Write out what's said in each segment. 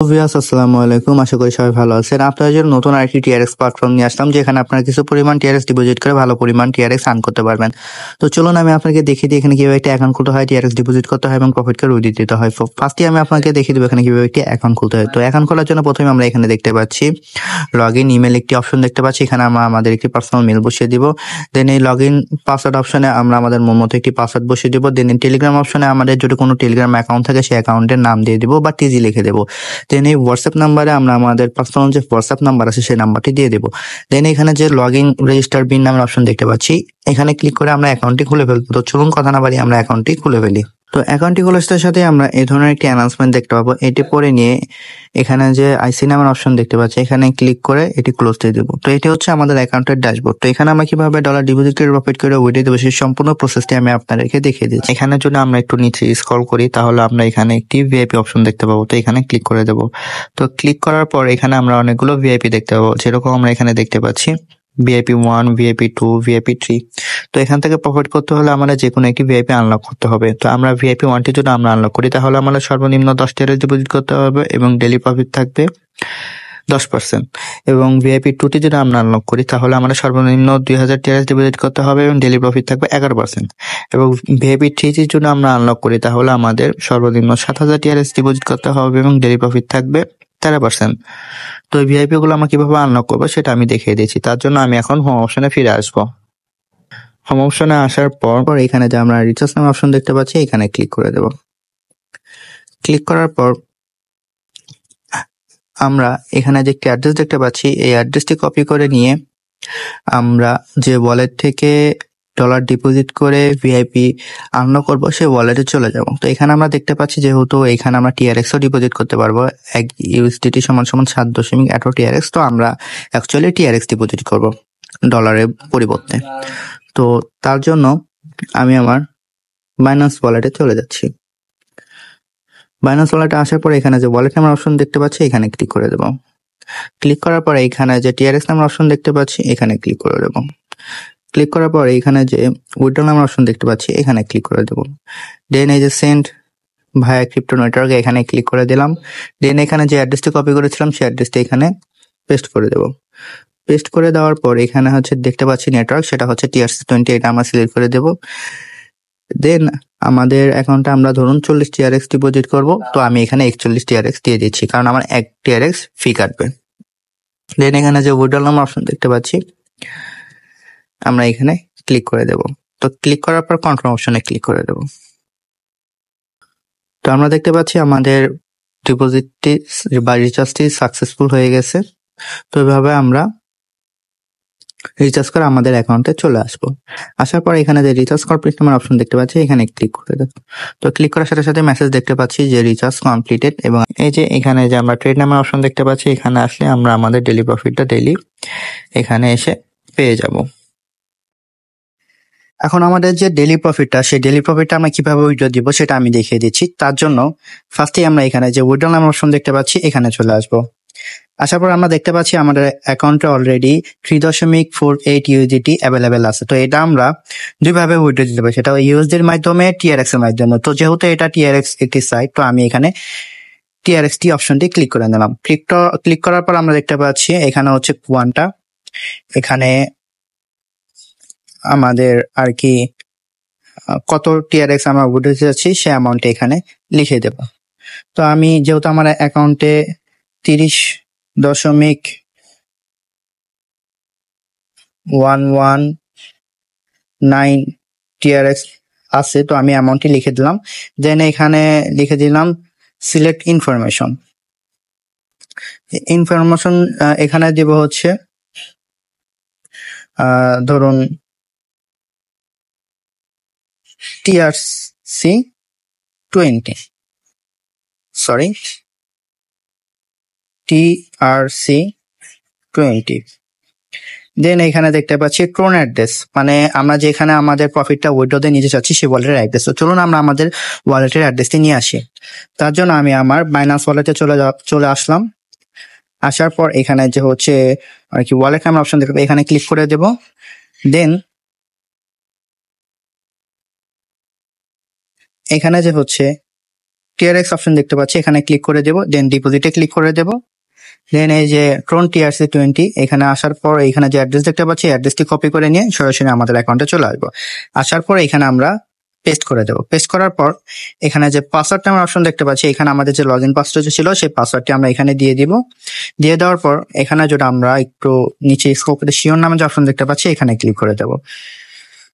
Viewers আসসালামু আলাইকুম, আশা করি সবাই ভালো আছেন। আপনাদের জন্য নতুন আরেকটি টিআরএক্স প্ল্যাটফর্ম নিয়ে আসলাম, যেখানে আপনারা কিছু পরিমাণ টিআরএক্স ডিপোজিট করে ভালো পরিমাণ টিআরএক্স আর্ন করতে পারবেন। তো চলুন আমি আপনাকে দেখিয়ে দিই এখানে কিভাবে একটা অ্যাকাউন্ট খুলতে হয়, টিআরএক্স ডিপোজিট করতে হয় এবং প্রফিটকে উইথড্র দিতে হয়। ফার্স্টে আমি আপনাকে দেখিয়ে দেবো এখানে কিভাবে একটি অ্যাকাউন্ট খুলতে হয়। তো অ্যাকাউন্ট খোলার জন্য প্রথমে আমরা এখানে দেখতে পাচ্ছি লগ ইন ইমেল একটি অপশন দেখতে পাচ্ছি। এখানে আমরা আমাদের একটি পার্সোনাল মেল বসিয়ে দিব। দেন এই লগ ইন পাসওয়ার্ড অপশনে আমরা আমাদের মন মতো একটি পাসওয়ার্ড বসিয়ে দিব। দেন টেলিগ্রাম অপশনে আমাদের যদি কোনো টেলিগ্রাম অ্যাকাউন্ট থাকে সেই অ্যাকাউন্টের নাম দিয়ে দিব বা টিজি লিখে দেবো। দেন এই হোয়াটসঅ্যাপ নাম্বারে আমরা আমাদের পার্সোনাল যে হোয়াটসঅ্যাপ নাম্বার আছে সেই নাম্বারটি দিয়ে দেবো। দেন এখানে যে লগ ইন রেজিস্টার বিন নামের অপশন দেখতে পাচ্ছি, এখানে ক্লিক করে আমরা অ্যাকাউন্টটি খুলে ফেলবো। তো চলুন কথা না বাড়িয়ে আমরা অ্যাকাউন্টটি খুলে ফেলি। তো অ্যাকাউন্টটি খোলার সাথে সাথে আমরা এই ধরনের একটি অ্যানাউন্সমেন্ট দেখতে পাবো। এটি পরে নিয়ে এখানে যে আইসি নামের অপশন দেখতে পাচ্ছি, এখানে ক্লিক করে এটি ক্লোজ দিয়ে দেবো। তো এটি হচ্ছে আমাদের অ্যাকাউন্টের ড্যাশবোর্ড। তো এখানে আমরা কিভাবে ডলার ডিপোজিট করে প্রফিট করে উইথড্র দেবো সেই সম্পূর্ণ প্রসেসটি আমি আপনাদেরকে দেখিয়ে দিচ্ছি। এখানে যদি আমরা একটু নিচে স্ক্রল করি তাহলে আমরা এখানে একটি ভিআইপি অপশন দেখতে পাবো। তো এখানে ক্লিক করে দেবো। তো ক্লিক করার পর এখানে আমরা অনেকগুলো ভিআইপি দেখতে পাবো, যেরকম আমরা এখানে দেখতে পাচ্ছি ভিআইপি 1, ভিআইপি 2, ভিআইপি 3। তো এখান থেকে প্রফিট করতে হলে আমাদের যে কোনো একটি ভিআইপি আনলক করতে হবে। তো আমরা ভিআইপি 1টি যদি আমরা আনলক করি তাহলে আমাদের সর্বনিম্ন 10 টিআরএক্স ডিপোজিট করতে হবে এবং ডেইলি প্রফিট থাকবে 10%। এবং ভিআইপি 2টি যদি আমরা আনলক করি তাহলে আমাদের সর্বনিম্ন 2000 টিআরএক্স ডিপোজিট করতে হবে এবং ডেইলি প্রফিট থাকবে 11%। এবং ভিআইপি 3টি যদি আমরা আনলক করি তাহলে আমাদের সর্বনিম্ন 7000 টিআরএক্স ডিপোজিট করতে হবে এবং ডেইলি প্রফিট থাকবে 13%। তো এই ভিআইপি গুলো আমরা কিভাবে আনলক করবো সেটা আমি দেখিয়ে দিচ্ছি। তার জন্য আমি এখন হোম অপশনে ফিরে আসবো। হোম অপশনে আসার পর এখানে যে আমরা রিচার্জ নামে অপশন দেখতে পাচ্ছি, এখানে ক্লিক করে দেব। ক্লিক করার পর আমরা এখানে যে একটি অ্যাড্রেস দেখতে পাচ্ছি, এই অ্যাড্রেসটি কপি করে নিয়ে আমরা যে ওয়ালেট থেকে ডলার ডিপোজিট করে ভিআইপি আনলক করবো সেই ওয়ালেটে চলে যাব। তো এখানে আমরা দেখতে পাচ্ছি যেহেতু এখানে আমরা টিআরএক্সও ডিপোজিট করতে পারবো, 1 ইউএসডিটি সমান 7.18 টিআরএক্স। তো আমরা অ্যাকচুয়ালি টিআরএক্স ডিপোজিট করব ডলারের পরিবর্তে। তো তার জন্য আমি আমার বাইন্যান্স ওয়ালেটে চলে যাচ্ছি। বাইন্যান্স ওয়ালেটে আসার পরে এখানে যে ওয়ালেট নামের অপশন দেখতে পাচ্ছি, এখানে ক্লিক করে দেব। ক্লিক করার পরে এখানে যে টিআরএক্স নামের অপশন দেখতে পাচ্ছি, এখানে ক্লিক করে দেব। ক্লিক করার পরে এখানে যে উইথড্র নামের অপশন দেখতে পাচ্ছি, এখানে ক্লিক করে দেব। দেন এই যে সেন্ড ভায়া ক্রিপ্টো নেটওয়ার্ক, এখানে ক্লিক করে দিলাম। দেন এখানে যে অ্যাড্রেসটি কপি করেছিলাম সেই অ্যাড্রেসটি এখানে পেস্ট করে দেব। পেস্ট করে দেওয়ার পর এখানে হচ্ছে দেখতে পাচ্ছি নেটওয়ার্ক, সেটা হচ্ছে TRC20, এটা আমরা সিলেক্ট করে দেব। দেন আমাদের অ্যাকাউন্টে আমরা ধরুন 40 টিআরএক্স ডিপোজিট করব। তো আমি এখানে 41 টিআরএক্স দিয়ে দিচ্ছি, কারণ আমার 1 টিআরএক্স ফি কাটবে। দেন এখানে যে উইথড্র নামের অপশন দেখতে পাচ্ছি, আমরা এখানে ক্লিক করে দেব। তো ক্লিক করার পর কনফার্ম অপশনে ক্লিক করে দেব। তো আমরা দেখতে পাচ্ছি আমাদের ডিপোজিটটি বা রিচার্জটি সাকসেসফুল হয়ে গেছে। তো এভাবে আমরা রিচার্জ করে আমাদের অ্যাকাউন্টে চলে আসবো। আসার পর এখানে যে রিচার্জ কমপ্লিট নামের অপশন দেখতে পাচ্ছি, এখানে ক্লিক করে দেব। তো ক্লিক করার সাথে সাথে মেসেজ দেখতে পাচ্ছি যে রিচার্জ কমপ্লিটেড। এবং এই যে এখানে যে আমরা ট্রেড নামের অপশন দেখতে পাচ্ছি, এখানে আসলে আমরা আমাদের ডেইলি প্রফিটটা ডেইলি এখানে এসে পেয়ে যাব। এখন আমাদের যে ডেইলি প্রফিটটা, সেই ডেইলি প্রফিটটা আমরা কিভাবে উইথড্র দিব সেটা আমি দেখিয়ে দিচ্ছি। তার জন্য ফার্স্টে আমরা এখানে যে উইথড্র নামের অপশন দেখতে পাচ্ছি, এখানে চলে আসবো। আসার পর আমরা দেখতে পাচ্ছি আমাদের অ্যাকাউন্টে অলরেডি 3.48 ইউএসডিটি অ্যাভেলেবেল আছে। তো এটা আমরা দুইভাবে উইথড্র দিতে পারি, সেটা ইউএসডির মাধ্যমে, টিআরএক্স এর মাধ্যমে। তো যেহেতু এটা টিআরএক্স একটি সাইট, তো আমি এখানে টিআরএক্সটি অপশনটি ক্লিক করে নিলাম। ক্লিক করার পর আমরা দেখতে পাচ্ছি এখানে হচ্ছে কোয়ান্টা, এখানে আমাদের আর কি কত টিআরএক্স আমরা উইথড্র দিতে যাচ্ছি সে অ্যামাউন্ট এখানে লিখে দেব। তো আমি যেহেতু আমার অ্যাকাউন্টে 30.119 টিআরএক্স আছে, তো আমি অ্যামাউন্টটি লিখে দিলাম। দেন এখানে লিখে দিলাম সিলেক্ট ইনফরমেশন। এখানে দিব হচ্ছে ধরুন TRC20, সরি TRC20। দেন এখানে দেখতে পাচ্ছি ট্রোন অ্যাড্রেস, মানে আমরা যেখানে আমাদের প্রফিটটা উইথড্র দিয়ে নিতে চাচ্ছি সেই ওয়ালেটের অ্যাড্রেস। তো চলুন আমরা আমাদের ওয়ালেটের অ্যাড্রেসটি নিয়ে আসি। তার জন্য আমি আমার বাইন্যান্স ওয়ালেটে চলে আসলাম। আসার পর এখানে যে হচ্ছে আর কি ওয়ালেট নামের অপশন দেখতে, এখানে ক্লিক করে দেব। দেন এখানে যে হচ্ছে টিআরএক্স অপশন দেখতে পাচ্ছি, এখানে ক্লিক করে দেবো, দেন ডিপোজিটে ক্লিক করে দেবো। দেন এই যে ট্রন TRC20 এখানে আসার পর এখানে যে অ্যাড্রেস দেখতে পাচ্ছি অ্যাড্রেসটি কপি করে নিয়ে সরাসরি আমাদের অ্যাকাউন্টে চলে আসবো। আসার পর এখানে আমরা পেস্ট করে দেবো। পেস্ট করার পর এখানে যে পাসওয়ার্ড নামের অপশন দেখতে পাচ্ছি, এখানে আমাদের যে লগ ইন পাসওয়ার্ড ছিল সেই পাসওয়ার্ডটি আমরা এখানে দিয়ে দিব। দিয়ে দেওয়ার পর এখানে যেটা আমরা একটু নিচে স্কোপে শিওর নামে যে অপশন দেখতে পাচ্ছি এখানে ক্লিক করে দেবো।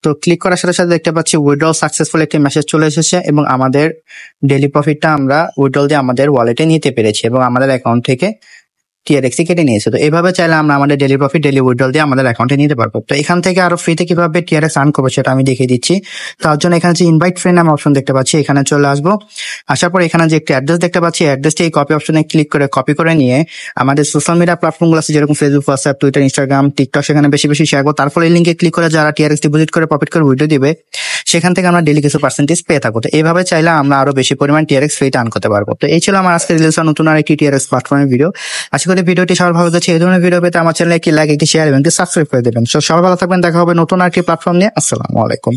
তো ক্লিক করার সাথে সাথে দেখতে পাচ্ছি উইথড্রল সাকসেসফুল একটি মেসেজ চলে এসেছে এবং আমাদের ডেইলি প্রফিটটা আমরা উইথড্রল দিয়ে আমাদের ওয়ালেটে নিতে পেরেছি এবং আমাদের অ্যাকাউন্ট থেকে TRX কেটে নিয়েছে। তো এইভাবে চাইলে আমরা আমাদের ডেইলি প্রফিট ডেইলি উইথড্রল দিয়ে আমাদের অ্যাকাউন্টে নিতে পারবো। তো এখান থেকে আরো ফ্রিতে কিভাবে TRX আর্ন করবো সেটা আমি দেখিয়ে দিচ্ছি। তার জন্য এখানে যে ইনভাইট ফ্রেন্ড নামে অপশন দেখতে পাচ্ছি এখানে চলে আসবো। আসার পর এখানে যে একটি অ্যাড্রেস দেখতে পাচ্ছি অ্যাড্রেসটি এই কপি অপশনে ক্লিক করে কপি করে নিয়ে আমাদের সোশ্যাল মিডিয়া প্ল্যাটফর্মগুলো আছে যেরকম Facebook, WhatsApp, Twitter, Instagram, TikTok সেখানে বেশি বেশি শেয়ার করবো। তারপর এই লিঙ্কে ক্লিক করে যারা TRX ডিপোজিট করে প্রফিট করে উইথড্র দিবে সেখান থেকে আমরা ডেইলি কিছু পার্সেন্টেজ পেয়ে থাকবো। তো এইভাবে চাইলে আমরা আরো বেশি পরিমাণ TRX ফ্রিতে আর্ন করতে পারবো। তো এই ছিল আমার আজকে রিলিজ নতুন আর একটি TRX প্ল্যাটফর্মের ভিডিও। আশা করি ভিডিওটি সবার ভালো লাগছে। এই ধরনের ভিডিও পেতে আমার চ্যানেলে একটি লাইক, একটি শেয়ার এবং একটি সাবস্ক্রাইব করে দেবেন। সবাই ভালো থাকবেন, দেখা হবে নতুন আর একটি প্ল্যাটফর্ম নিয়ে। আসসালামু আলাইকুম।